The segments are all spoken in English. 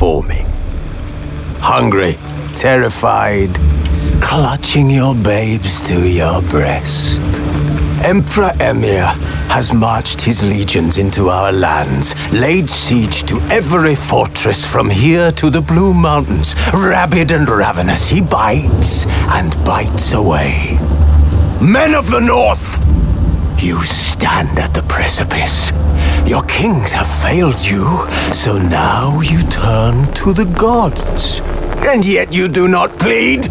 before me. Hungry, terrified, clutching your babes to your breast. Emperor Emir has marched his legions into our lands, laid siege to every fortress from here to the Blue Mountains. Rabid and ravenous, he bites and bites away. Men of the North, you stand at the precipice. Your kings have failed you, so now you turn to the gods. And yet you do not plead.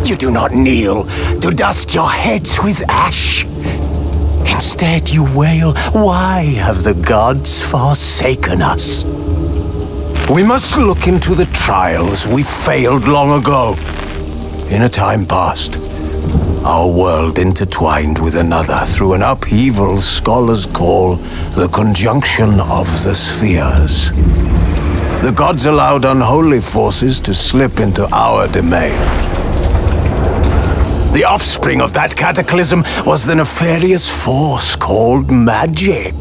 You do not kneel to dust your heads with ash. Instead you wail, why have the gods forsaken us? We must look into the trials we failed long ago. In a time past, our world intertwined with another through an upheaval scholars call the conjunction of the spheres. The gods allowed unholy forces to slip into our domain. The offspring of that cataclysm was the nefarious force called magic.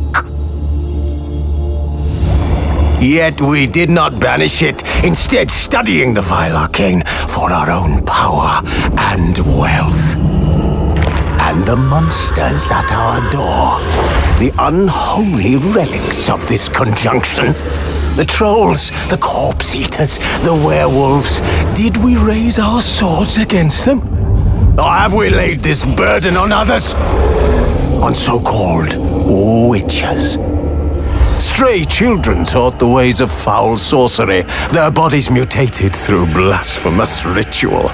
Yet we did not banish it, instead studying the vile arcane for our own power and wealth. And the monsters at our door, the unholy relics of this conjunction. The trolls, the corpse eaters, the werewolves, did we raise our swords against them? Or have we laid this burden on others? On so-called witches. Stray children taught the ways of foul sorcery, their bodies mutated through blasphemous ritual.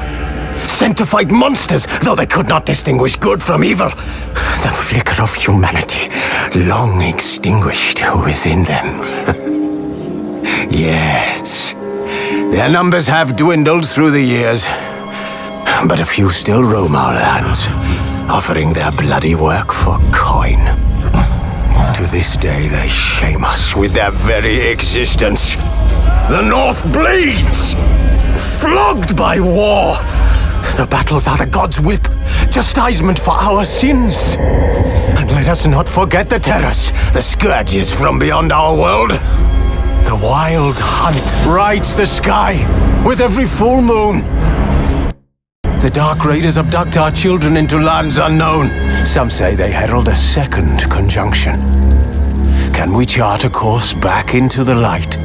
Sent to fight monsters, though they could not distinguish good from evil. The flicker of humanity, long extinguished within them. Yes, their numbers have dwindled through the years, but a few still roam our lands, offering their bloody work for coin. To this day, they shame us with their very existence. The North bleeds, flogged by war. The battles are the gods' whip, chastisement for our sins. And let us not forget the terrors, the scourges from beyond our world. The wild hunt rides the sky with every full moon. The Dark Raiders abduct our children into lands unknown. Some say they herald a second conjunction. Can we chart a course back into the light?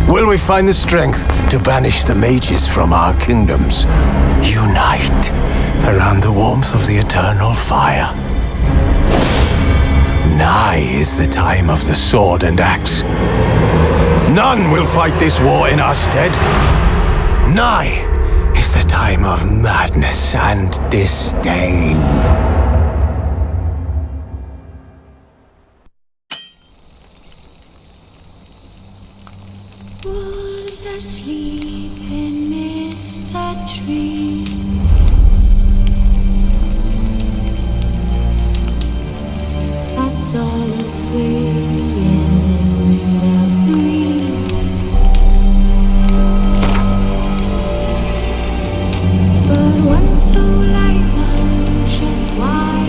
Will we find the strength to banish the mages from our kingdoms? Unite around the warmth of the eternal fire. Nigh is the time of the sword and axe. None will fight this war in our stead. Nigh is the time of madness and disdain. Wolves asleep amidst the trees. Bats all swaying in the breeze. But one so light, anxious, wide.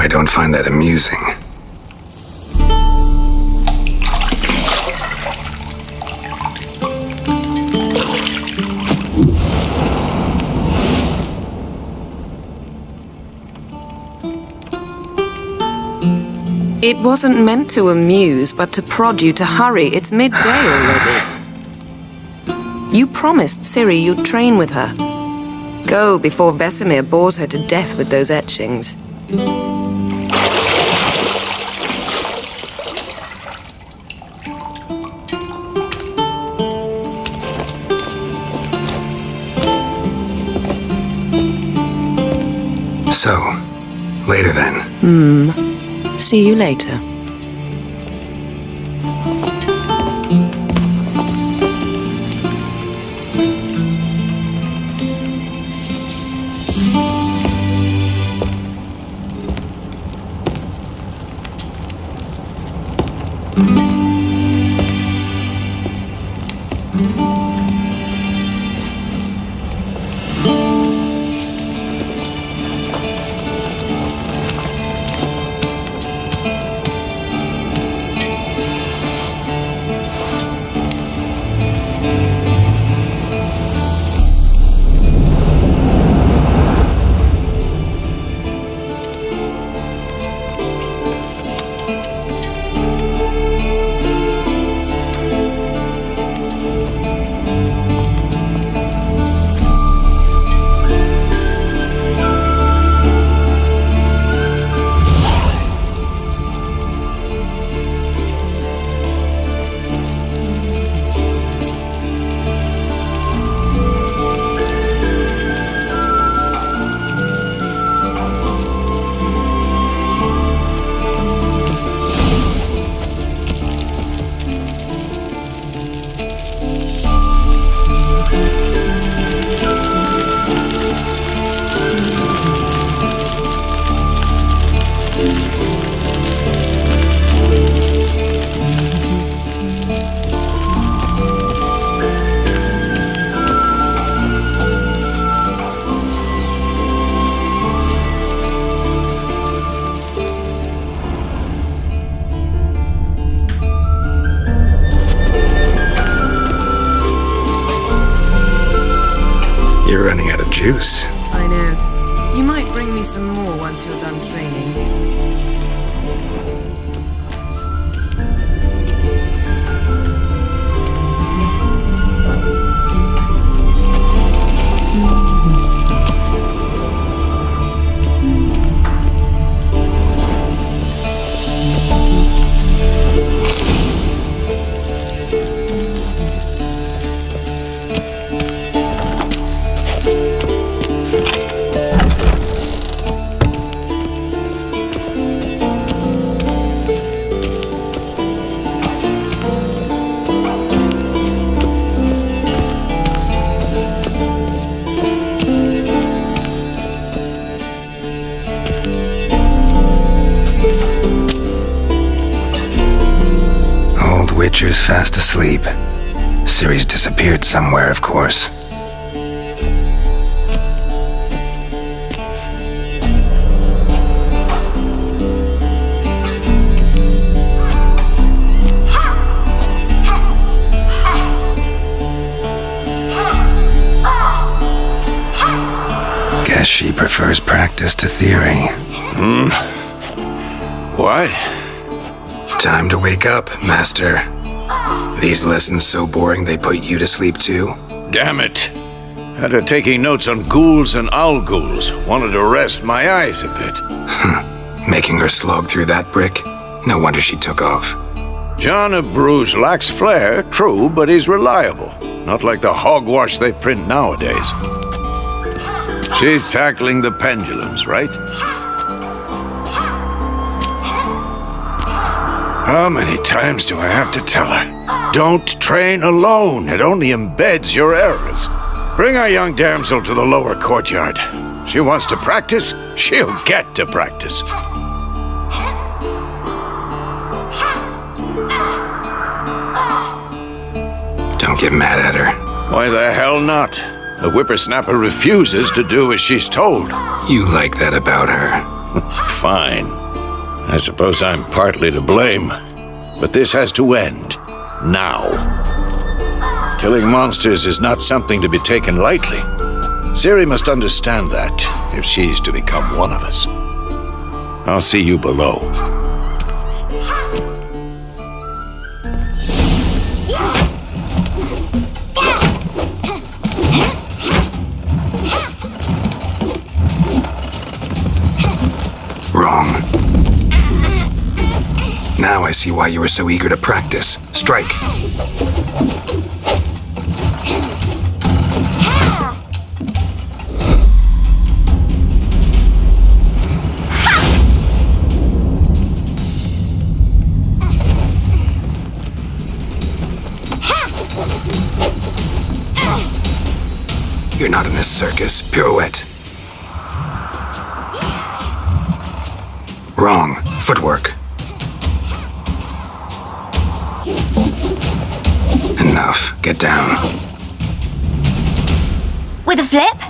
I don't find that amusing. It wasn't meant to amuse, but to prod you to hurry. It's midday already. You promised Ciri you'd train with her. Go before Vesemir bores her to death with those etchings. So, later then. See you later. You're running out of juice. I know. You might bring me some more once you're done training. Witcher's fast asleep. Ciri's disappeared somewhere, of course. Guess she prefers practice to theory. What? Time to wake up, Master. These lessons so boring they put you to sleep too? Damn it. Had her taking notes on ghouls and owl ghouls. Wanted to rest my eyes a bit. Making her slog through that brick? No wonder she took off. John of Bruges lacks flair, true, but he's reliable. Not like the hogwash they print nowadays. She's tackling the pendulums, right? How many times do I have to tell her? Don't train alone. It only embeds your errors. Bring our young damsel to the lower courtyard. She wants to practice, she'll get to practice. Don't get mad at her. Why the hell not? The whippersnapper refuses to do as she's told. You like that about her. Fine. I suppose I'm partly to blame. But this has to end. Now. Killing monsters is not something to be taken lightly. Ciri must understand that, if she's to become one of us. I'll see you below. Wrong. Now I see why you were so eager to practice. Strike. You're not in this circus. Pirouette. Wrong. Footwork. Enough. Get down. With a flip?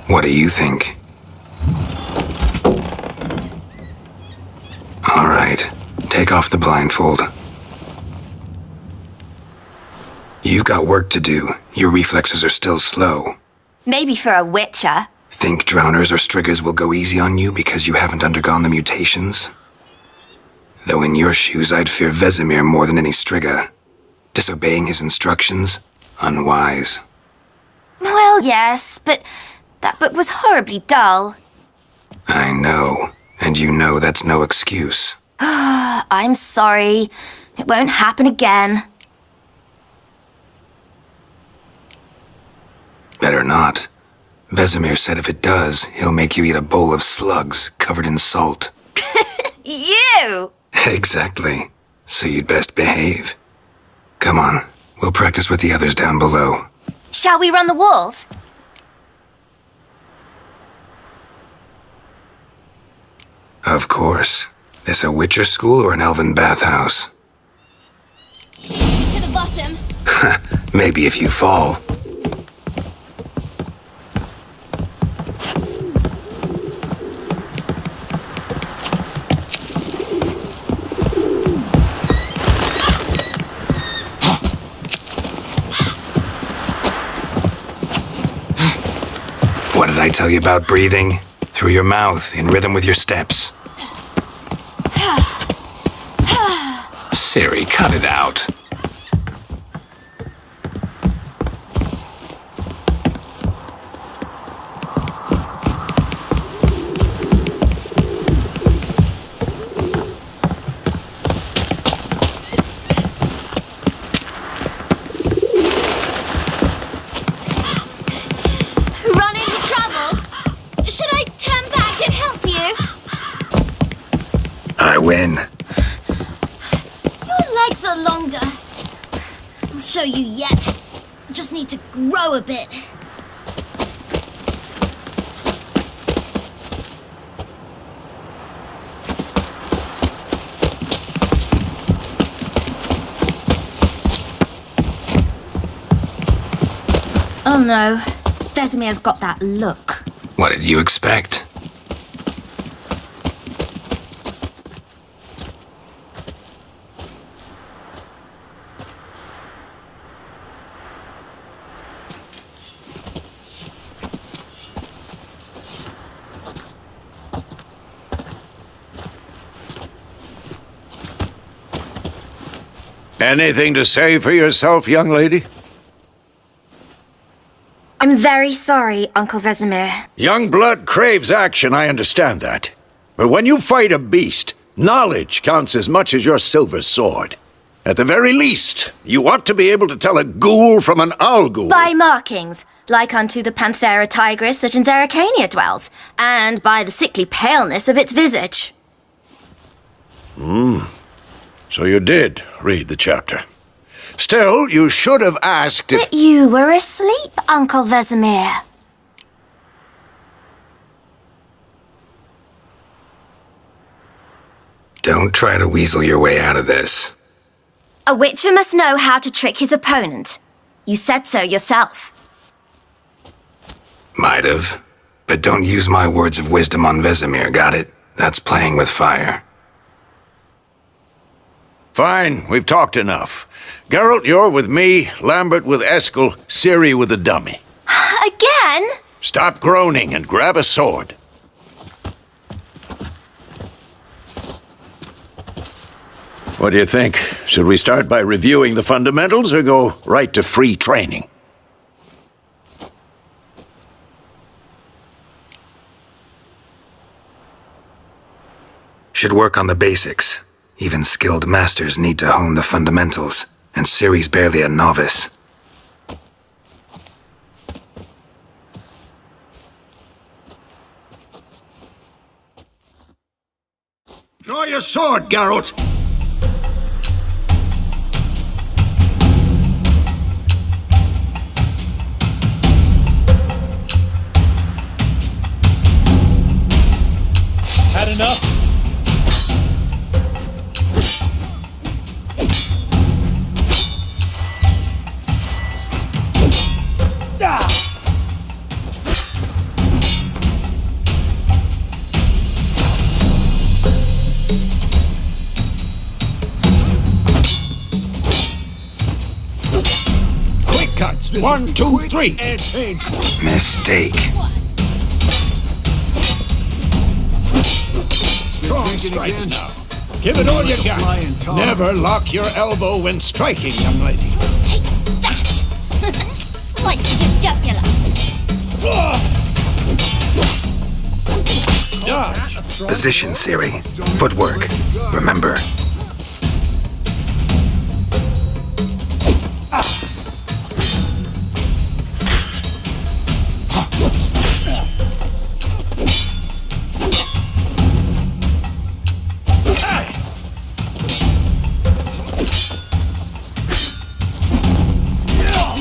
What do you think? All right. Take off the blindfold. You've got work to do. Your reflexes are still slow. Maybe for a witcher. Think drowners or striggers will go easy on you because you haven't undergone the mutations? Though in your shoes, I'd fear Vesemir more than any strigger. Disobeying his instructions? Unwise. Well, yes, but that book was horribly dull. I know, and you know that's no excuse. I'm sorry. It won't happen again. Better not. Vesemir said if it does, he'll make you eat a bowl of slugs covered in salt. You! Exactly. So you'd best behave. Come on, we'll practice with the others down below. Shall we run the walls? Of course. This a Witcher school or an elven bathhouse? To the bottom. Maybe if you fall. What did I tell you about breathing? Through your mouth, in rhythm with your steps. Ciri, cut it out. Run into trouble? Should I turn back and help you? I win. Your legs are longer. I'll show you yet. Just need to grow a bit. Oh no, Vesemir's got that look. What did you expect? Anything to say for yourself, young lady? I'm very sorry, Uncle Vesemir. Young blood craves action, I understand that. But when you fight a beast, knowledge counts as much as your silver sword. At the very least, you ought to be able to tell a ghoul from an owl ghoul. By markings, like unto the Panthera tigris that in Zeracania dwells, and by the sickly paleness of its visage. So you did read the chapter. Still, you should have asked if... But you were asleep, Uncle Vesemir. Don't try to weasel your way out of this. A witcher must know how to trick his opponent. You said so yourself. Might have. But don't use my words of wisdom on Vesemir, got it? That's playing with fire. Fine, we've talked enough. Geralt, you're with me, Lambert with Eskel, Ciri with the dummy. Again? Stop groaning and grab a sword. What do you think? Should we start by reviewing the fundamentals or go right to free training? Should work on the basics. Even skilled masters need to hone the fundamentals, and Ciri's barely a novice. Draw your sword, Geralt! Had enough? Quick cuts! 1, 2, 3! Mistake. Strong strikes now. Give it all you got. Never lock your elbow when striking, young lady. Take that! Slice your jugular. Dodge. Position, Ciri. Footwork. Remember.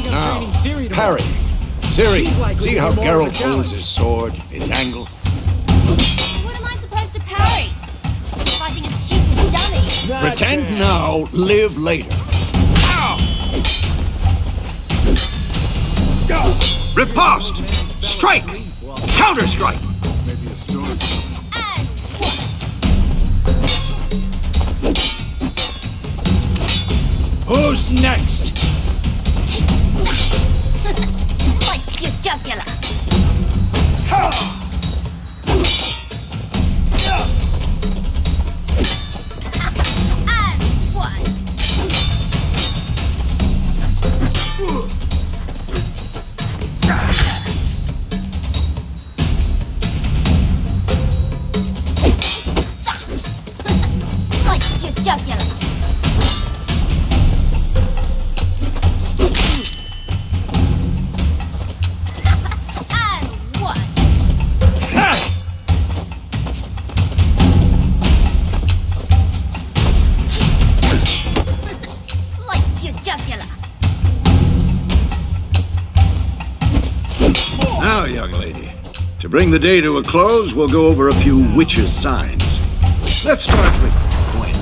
Now, parry. Ciri, see how Geralt holds his sword, its angle? What am I supposed to parry? Fighting a stupid dummy. Pretend now, live later. Riposte! Strike! Counter-strike! And Who's next? take that! Slice your jugular. And one. Slice your jugular. And one. Slice your jugular. Now, young lady, to bring the day to a close, we'll go over a few witches' signs. Let's start with Gwen.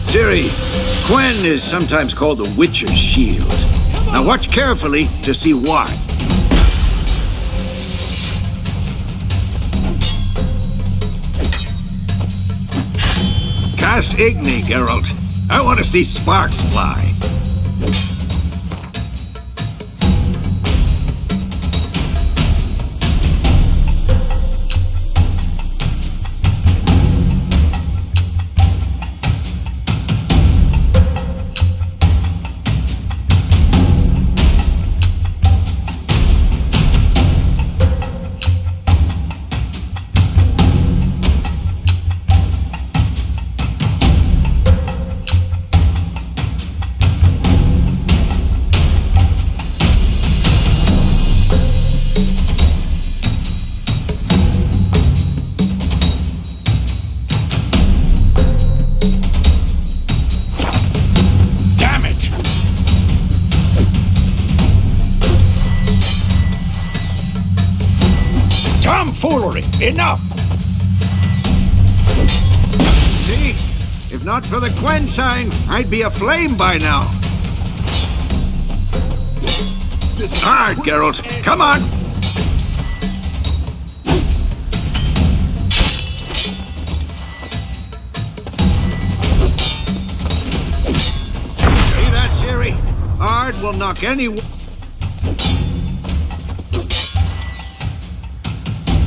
Ciri, Gwen is sometimes called the Witcher's Shield. Now watch carefully to see why. Cast Igni, Geralt. I want to see sparks fly. Enough! See? If not for the Quen sign, I'd be aflame by now. Hard, Geralt. Come on! See that, Ciri? Hard will knock any...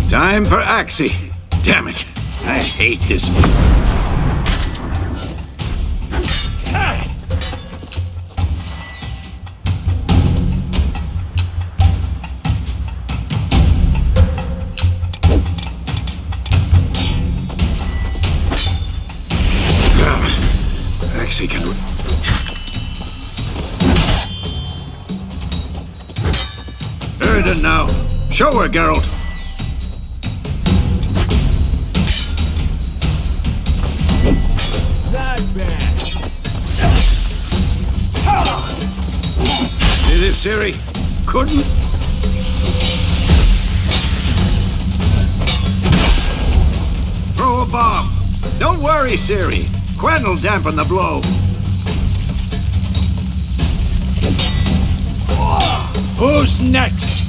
Time for Axie. Damn it. I hate this. Axie can... Erden now. Show her, Geralt. Did it, Ciri? Couldn't? Throw a bomb. Don't worry, Ciri. Quen will dampen the blow. Who's next?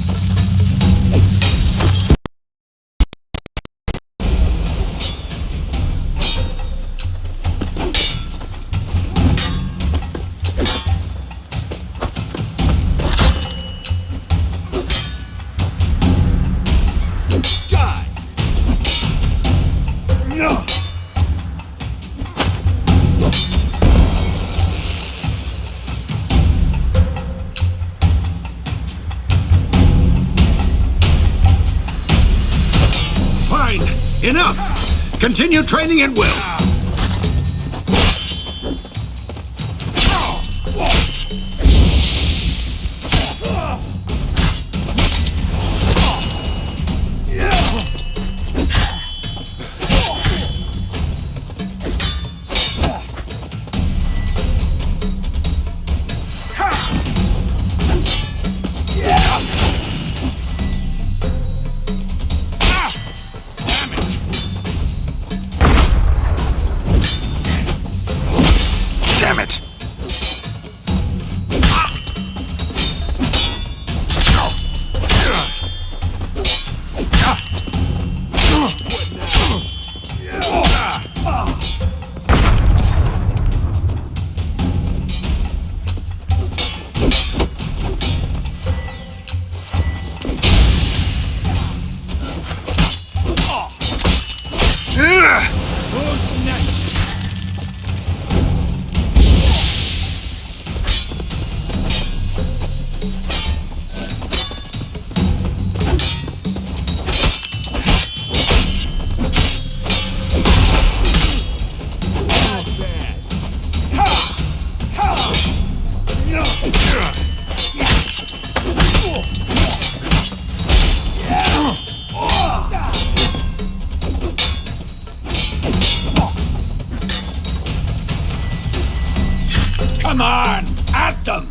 Enough! Continue training at will. Damn it! Who's next? Come on! At them!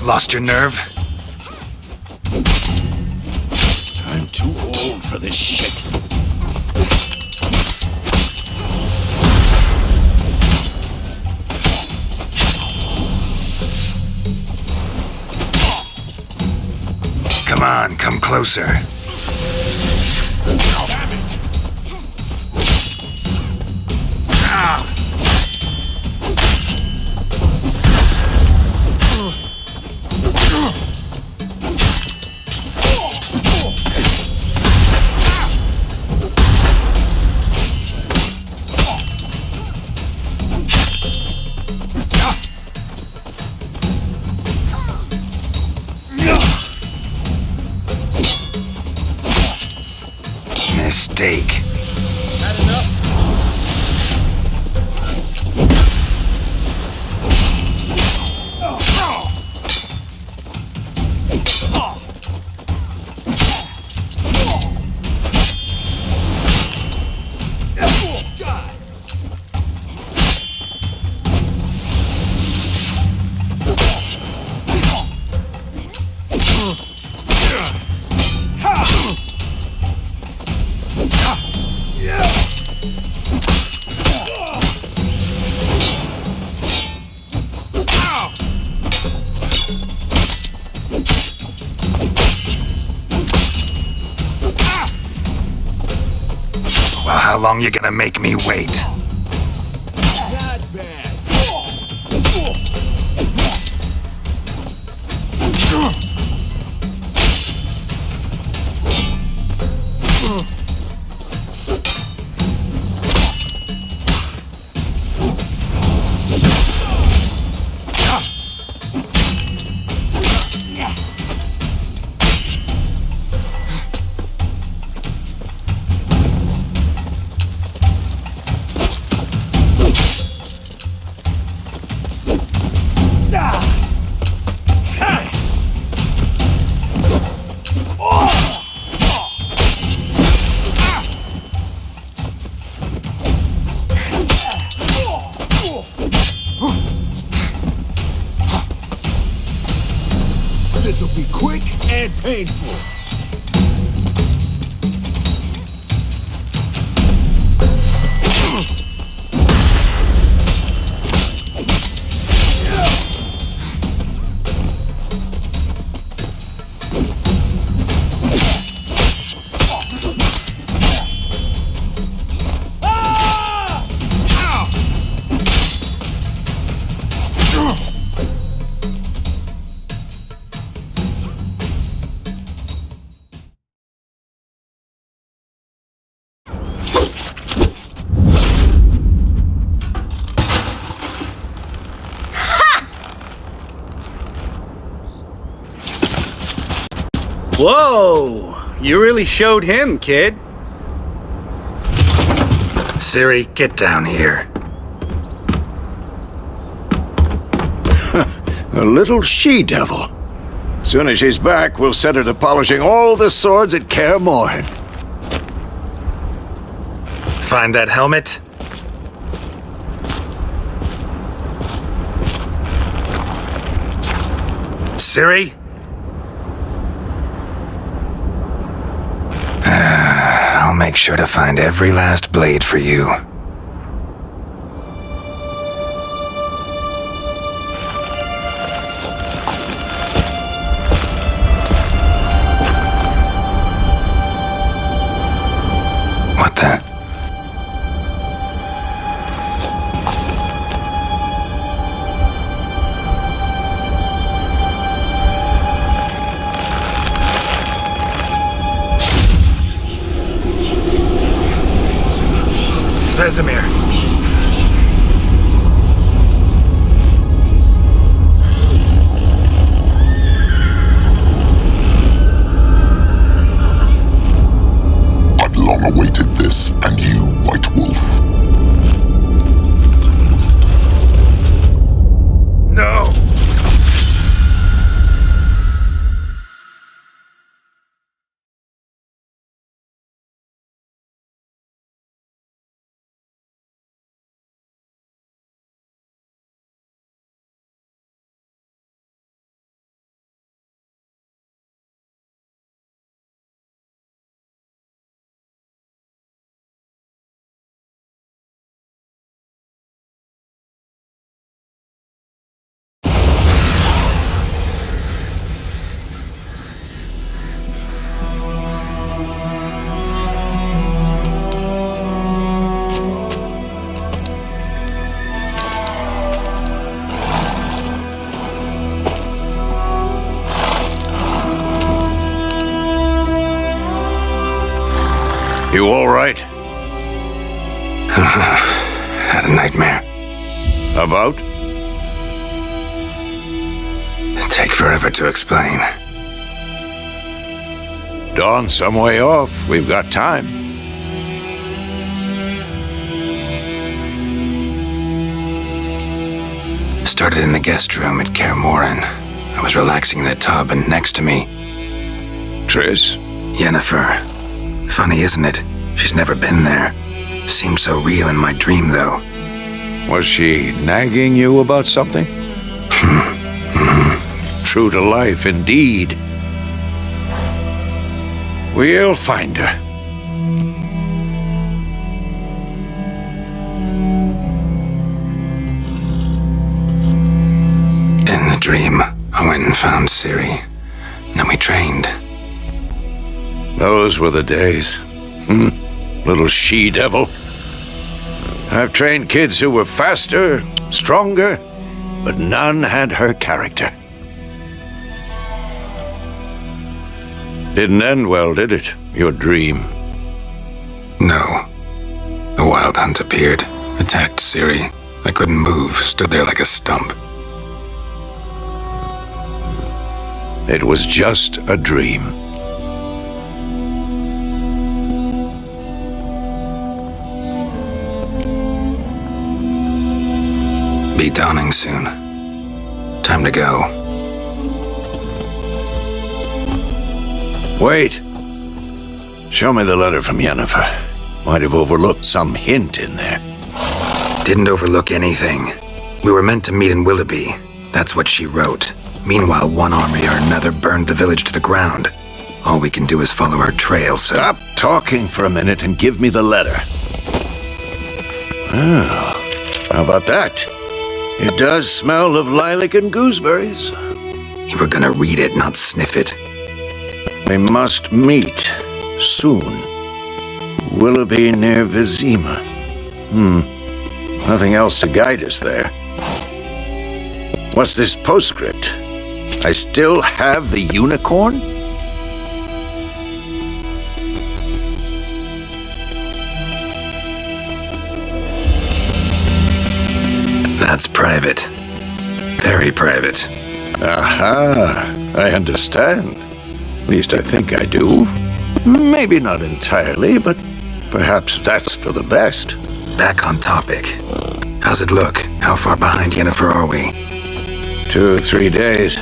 Lost your nerve? I'm too old for this shit. Come on, come closer. Damn it! Mistake. Well, how long you gonna make me wait? Not bad. This'll be quick and painful. Whoa! You really showed him, kid. Ciri, get down here. A little she-devil. Soon as she's back, we'll set her to polishing all the swords at Kaer Morhen. Find that helmet? Ciri? I'll make sure to find every last blade for you. What the? Vesemir. I've long awaited this, and you, White Wolf. You all right? Had a nightmare. About? Take forever to explain. Dawn's some way off. We've got time. Started in the guest room at Kaer Morhen. I was relaxing in the tub, and next to me, Triss? Yennefer. Funny, isn't it? She's never been there. Seemed so real in my dream, though. Was she nagging you about something? True to life, indeed. We'll find her. In the dream, I went and found Ciri. Then we trained. Those were the days. Little she-devil. I've trained kids who were faster, stronger, but none had her character. Didn't end well, did it? Your dream? No. A wild hunt appeared, attacked Ciri. I couldn't move, stood there like a stump. It was just a dream. Be dawning soon. Time to go. Wait. Show me the letter from Yennefer. Might have overlooked some hint in there. Didn't overlook anything. We were meant to meet in Willoughby. That's what she wrote. Meanwhile, one army or another burned the village to the ground. All we can do is follow our trail, so... Stop talking for a minute and give me the letter. Oh, how about that? It does smell of lilac and gooseberries. You were gonna read it, not sniff it. We must meet soon. Willoughby near Vesemir. Nothing else to guide us there. What's this postscript? I still have the unicorn? That's private. Very private. Aha, I understand. At least I think I do. Maybe not entirely, but perhaps that's for the best. Back on topic. How's it look? How far behind Yennefer are we? 2 or 3 days.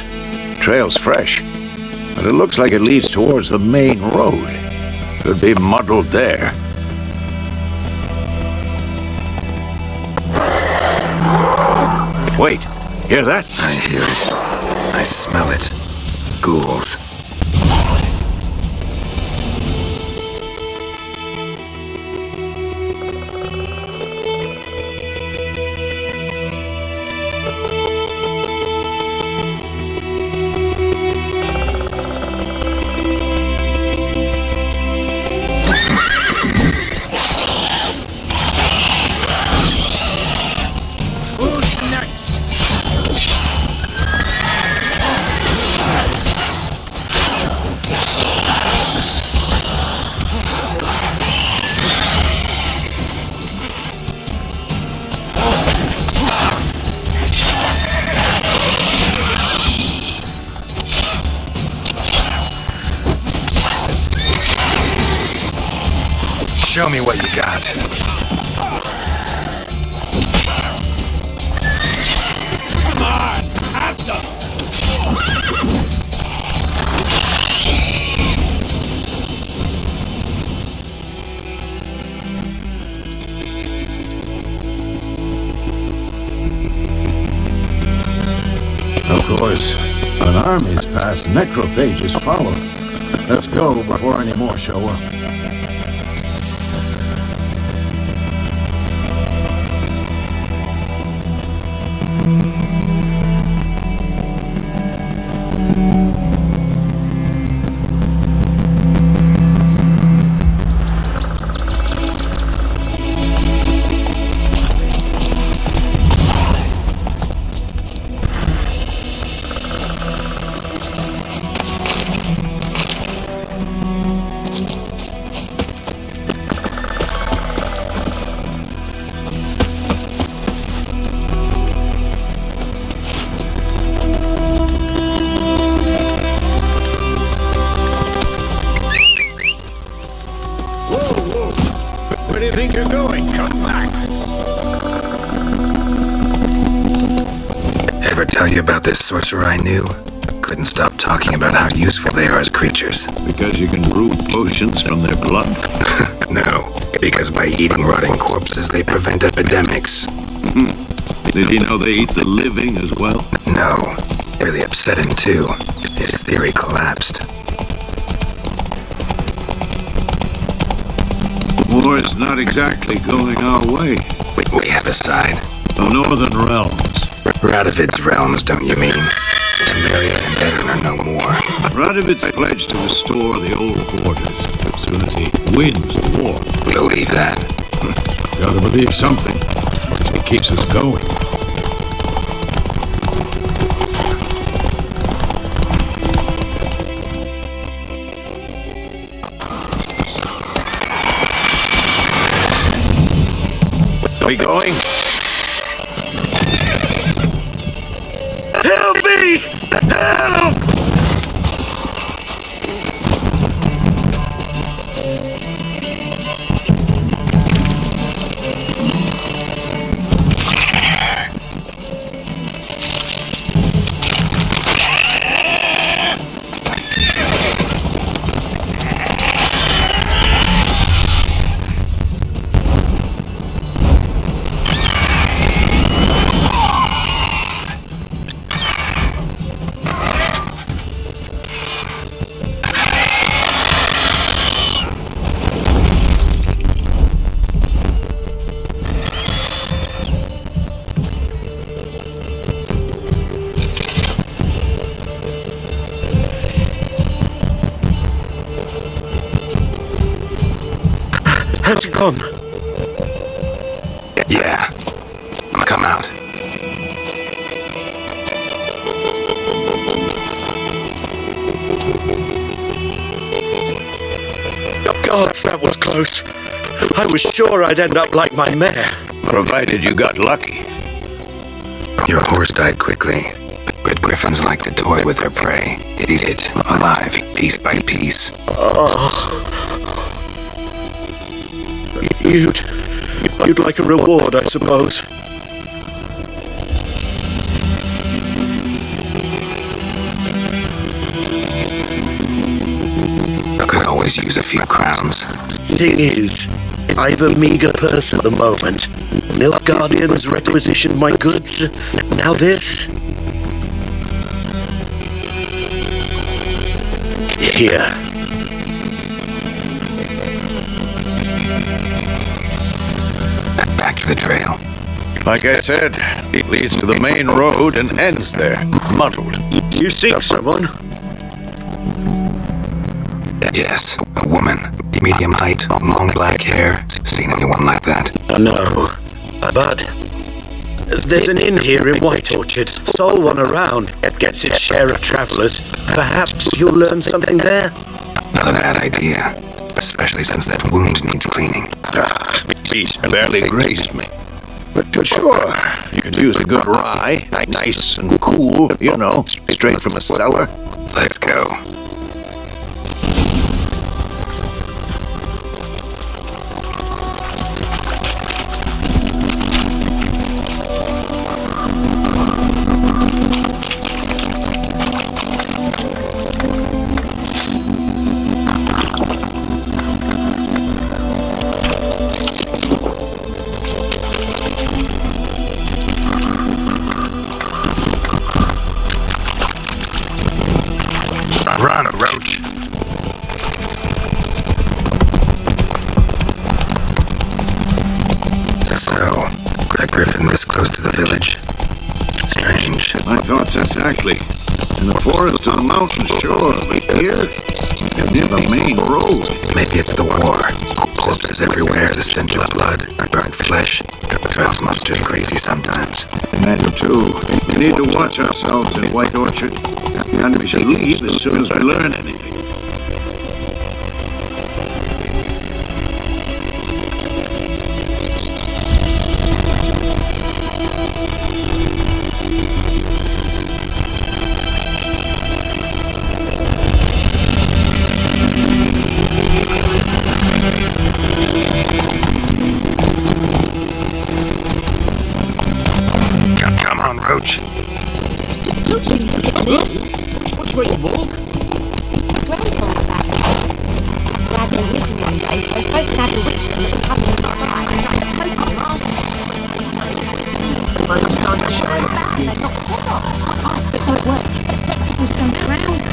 Trail's fresh, but it looks like it leads towards the main road. Could be muddled there. Wait, hear that? I hear it. I smell it. Ghouls. Show me what you got. Come on, after! Of course, an army's past, necrophages follow. Let's go before any more show up. doing? Come back! Ever tell you about this sorcerer I knew? Couldn't stop talking about how useful they are as creatures. Because you can brew potions from their blood? No, because by eating rotting corpses, they prevent epidemics. Did he know they eat the living as well? No, it really upset him too. His theory collapsed. The war is not exactly going our way. We have a side. The northern realms. Radovid's realms, don't you mean? Temeria and Eden are no more. Radovid's pledged to restore the old quarters as soon as he wins the war. Believe that. Gotta believe something. It keeps us going. Are we going? Help me! Help! How's it gone? Yeah. Come out. Oh, gods, that was close. I was sure I'd end up like my mare. Provided you got lucky. Your horse died quickly, but griffins like to toy with their prey. Eat it alive, piece by piece. You'd like a reward, I suppose. I could always use a few crowns. Thing is, I've a meager purse at the moment. Nilfgaardians requisitioned my goods. Now this. Here. Back to the trail. Like I said, it leads to the main road and ends there, muddled. You seek someone? Yes, a woman. Medium height, long black hair. Seen anyone like that? No. But there's an inn here in White Orchard. Sole one around. Gets its share of travelers. Perhaps you'll learn something there? Not a bad idea. Especially since that wound needs cleaning. Beast barely grazed me. But sure, you could use a good rye. Nice and cool, you know, straight from a cellar. Let's go. Run, Roach. So, Greg Griffin this close to the village. Strange. My thoughts exactly. In the forest to the mountain shore, but here, near the main road. Maybe it's the war. Corpses everywhere, the stench of blood, burnt flesh. Drives monsters crazy sometimes. Matter too. We need to watch ourselves in White Orchard, and we should leave as soon as we learn anything. walk. Grandpa glad they listen one day, so they both had a witch that was coming in our eyes, like a poker master. By the sunshine. So it works, except with some drowned.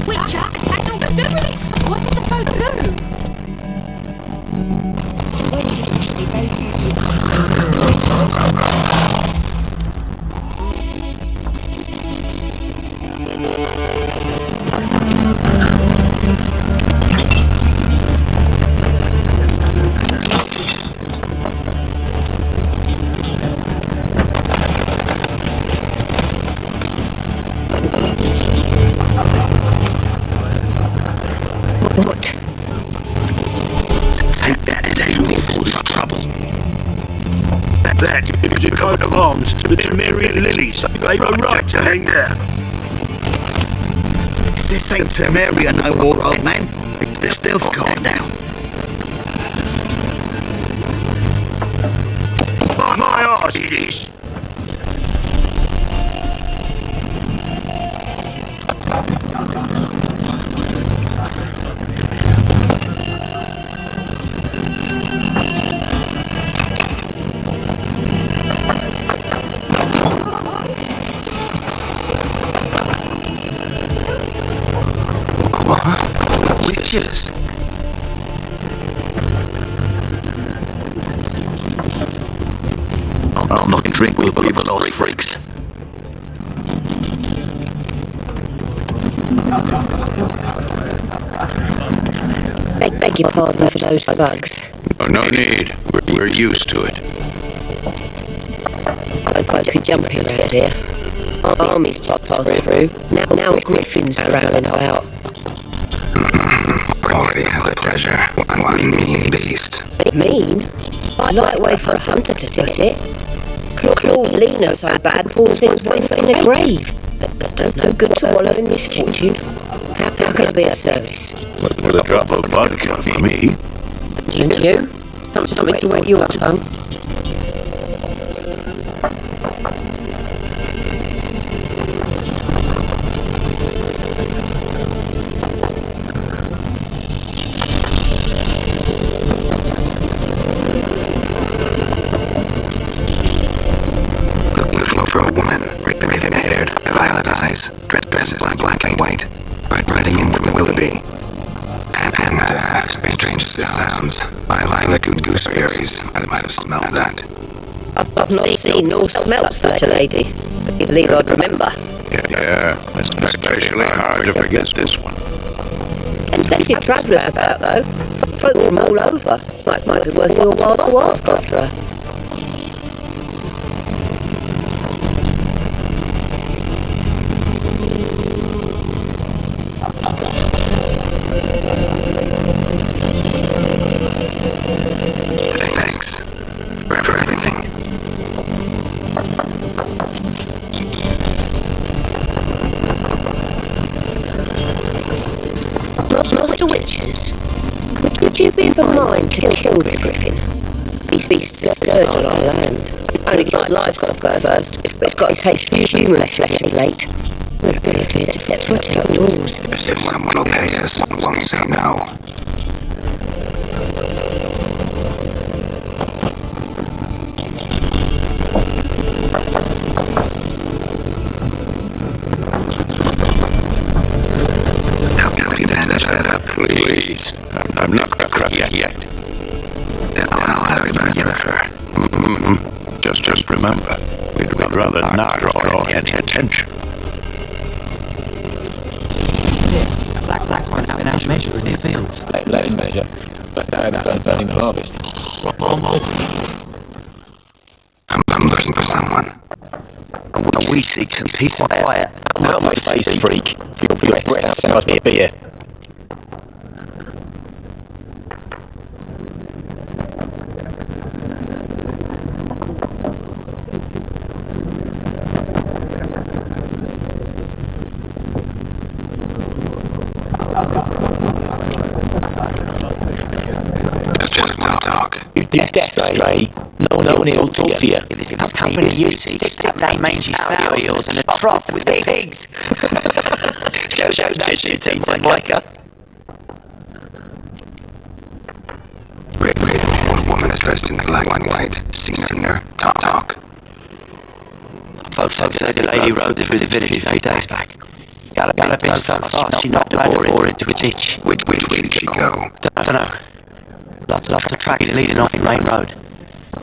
Witcher, that's all to do with it. What did the folk do? What? Take that down before there's trouble. That is a coat of arms to the Temerian lilies. They've a right to hang there. This ain't Temeria no more, old man. It's the stealth guard now. By my arse it is. Witches? I'll not drink with the lost freaks. Beg your pardon for those thugs. Oh, no need. We're used to it. Folks could jump around here. Armies pass through. Now griffins prowling about. Already had the pleasure. One mean beast. Mean? A light way for a hunter to get it. Clawed Lena so bad, poor thing's waiting in the grave. That does no good to wallow in misfortune. How can it be a service? With a drop of vodka for me. And you? Something to wet your tongue. Looking for a woman, raven-haired, violet eyes, dresses in black and white, riding in from Willoughby. And strange as this sounds, by Lilac Gooseberries. I might have smelled that. I've not seen nor smelt such a lady, but you believe I'd remember. Yeah, it's especially hard to forget this one. And plenty of travellers about, though. Folk from all over. Might be worth your while to ask after her. Thanks for everything. Master Witches, would you be of a mind to kill the griffin? Beast's a scourge on our land. Only my livestock go first, but it's got a taste for human flesh of late. We're a bit of fear to step foot outdoors. If someone will pay us, won't say no. How can we manage that up? Please. I'm not gonna crack yet. Then I'll ask about Yennefer. Just remember, we'd rather not draw any attention. Black ones have been out measuring their fields. Let him measure, but don't burn in the harvest. I'm looking for someone. We seek some peace and quiet. Out my face, freak. For your breath, sounds me a beer. Just one talk. You deaf, Stray. No one here will talk to you. If this company you see, stick that mangy snout of yours in a trough with the pigs. Show that shit to Micah. Red, old woman is dressed in black and white. Seen her. Talk. Folks say the lady rode through the village a few days back. Galloping so fast she knocked a boar into a ditch. Which way did she go? Don't know. Lots of tracks leading off the main road.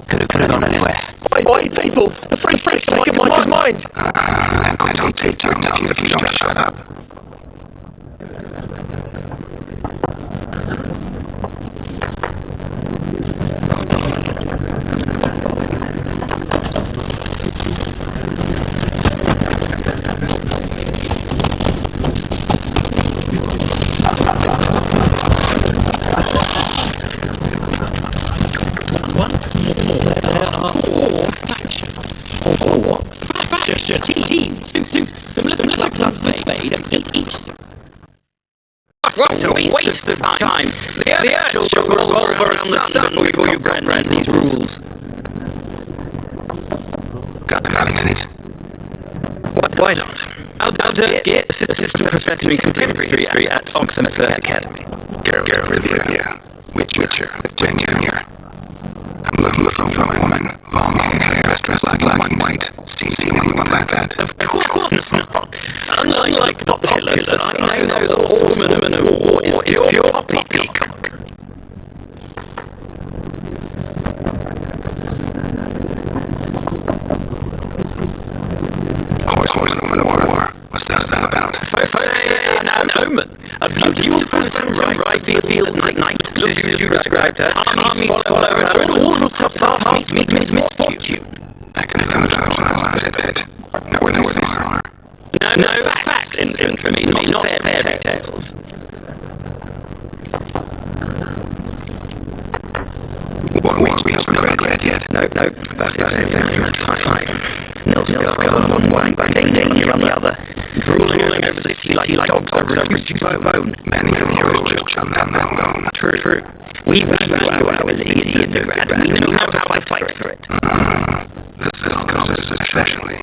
Could have gone anywhere. Oi, people! The freak's making Micah's mind! And I'll take your nephew if you don't shut up. What a waste of time! The earth shall revolve around the sun before you comprehend these rules. Got a minute? Why not? I'll get assistant professor in contemporary history at Oxford Academy. Geralt of Rivia. Witcher with tenure. I'm looking for a woman. Long hair, dressed like black and white. Seen anyone like that? Of course not. Unlike the populace, I know the horseman of war is pure poppycock. Horseman of war. What's that about? An omen. A beautiful sunrise field at night. Looks as you described her. Armies follow her and all who cross our path meet misfortune. I can visualize it. Know where they are. No facts in me, not fairy tales. What we haven't read yet? No, that's time. Nilfgaard on one, Danger on the other, drooling over the city like dogs over a reaching bone. Many heroes just jump down that bone. True. We value our ability in Nilfgaard, and we know how to fight for it. This is especially.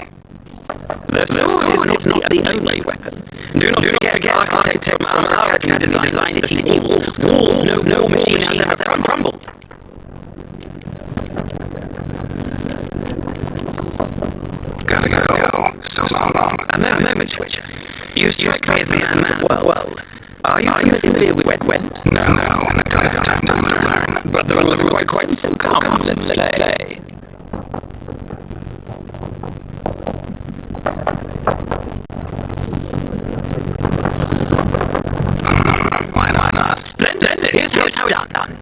The sword is not the only weapon. Do not forget architects from our academy designed the city walls. Walls no machine has ever crumbled. Gotta go. So long. A moment, Witcher. You strike me as a man of the world. Are you familiar with Gwent? No, and I don't have time to learn. But the rules are quite simple. Come, let's play. Why not? Splendid. Here's how it's done.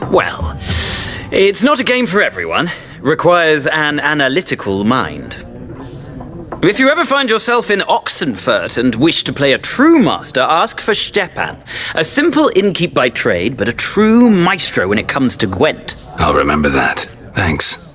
Well, it's not a game for everyone. Requires an analytical mind. If you ever find yourself in Oxenfurt and wish to play a true master, ask for Stepan. A simple innkeep by trade, but a true maestro when it comes to Gwent. I'll remember that. Thanks.